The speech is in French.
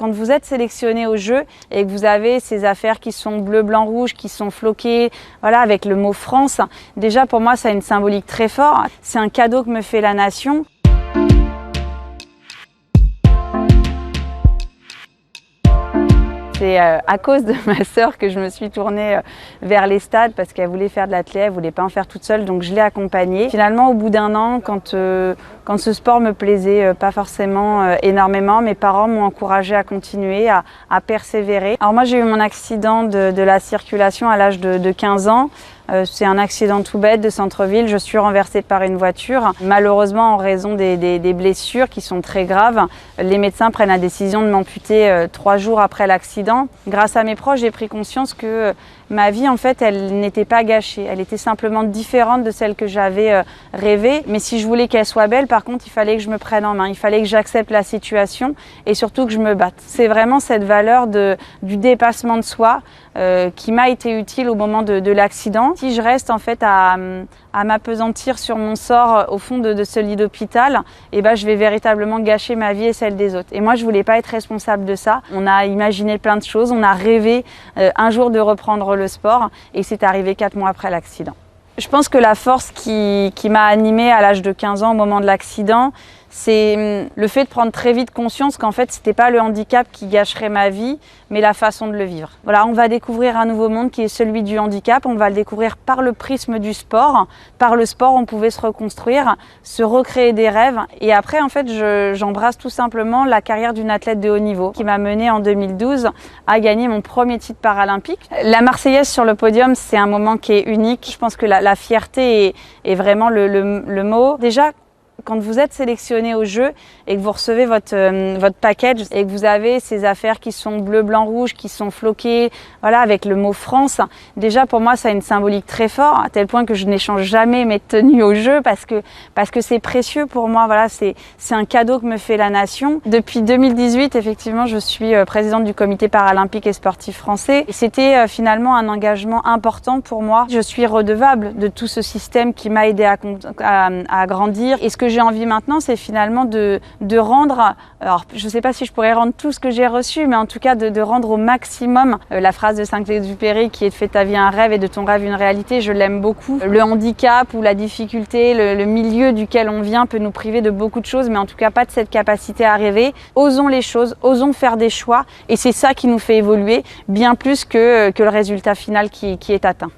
Quand vous êtes sélectionné au jeu et que vous avez ces affaires qui sont bleu, blanc, rouge, qui sont floquées, voilà, avec le mot France, déjà pour moi ça a une symbolique très forte. C'est un cadeau que me fait la nation. C'est à cause de ma sœur que je me suis tournée vers les stades parce qu'elle voulait faire de l'athlète, elle voulait pas en faire toute seule, donc je l'ai accompagnée. Finalement, au bout d'un an, quand ce sport me plaisait pas forcément énormément, mes parents m'ont encouragée à continuer, à persévérer. Alors moi, j'ai eu mon accident de la circulation à l'âge de 15 ans. C'est un accident tout bête de centre-ville. Je suis renversée par une voiture. Malheureusement, en raison des blessures qui sont très graves, les médecins prennent la décision de m'amputer 3 jours après l'accident. Grâce à mes proches, j'ai pris conscience que ma vie, en fait, elle n'était pas gâchée. Elle était simplement différente de celle que j'avais rêvée. Mais si je voulais qu'elle soit belle, par contre, il fallait que je me prenne en main. Il fallait que j'accepte la situation et surtout que je me batte. C'est vraiment cette valeur du dépassement de soi qui m'a été utile au moment de l'accident. Si je reste en fait à m'appesantir sur mon sort au fond de ce lit d'hôpital, eh ben, je vais véritablement gâcher ma vie et celle des autres. Et moi, je voulais pas être responsable de ça. On a imaginé plein de choses, on a rêvé un jour de reprendre le sport et c'est arrivé 4 mois après l'accident. Je pense que la force qui m'a animée à l'âge de 15 ans au moment de l'accident, c'est le fait de prendre très vite conscience qu'en fait, c'était pas le handicap qui gâcherait ma vie, mais la façon de le vivre. Voilà, on va découvrir un nouveau monde qui est celui du handicap. On va le découvrir par le prisme du sport. Par le sport, on pouvait se reconstruire, se recréer des rêves. Et après, en fait, j'embrasse tout simplement la carrière d'une athlète de haut niveau qui m'a menée en 2012 à gagner mon premier titre paralympique. La Marseillaise sur le podium, c'est un moment qui est unique. Je pense que la fierté est vraiment le mot. Déjà, quand vous êtes sélectionné au jeu et que vous recevez votre package et que vous avez ces affaires qui sont bleu, blanc, rouge, qui sont floquées, voilà, avec le mot France, déjà pour moi ça a une symbolique très forte, à tel point que je n'échange jamais mes tenues au jeu parce que c'est précieux pour moi. Voilà, c'est un cadeau que me fait la nation. Depuis 2018, effectivement, je suis présidente du comité paralympique et sportif français. C'était finalement un engagement important pour moi. Je suis redevable de tout ce système qui m'a aidé à grandir. Et ce que j'ai envie maintenant, c'est finalement de rendre, alors je ne sais pas si je pourrais rendre tout ce que j'ai reçu, mais en tout cas de rendre au maximum la phrase de Saint-Exupéry qui est de fais ta vie un rêve et de ton rêve une réalité. Je l'aime beaucoup. Le handicap ou la difficulté, le milieu duquel on vient peut nous priver de beaucoup de choses, mais en tout cas pas de cette capacité à rêver. Osons les choses, osons faire des choix et c'est ça qui nous fait évoluer bien plus que le résultat final qui est atteint.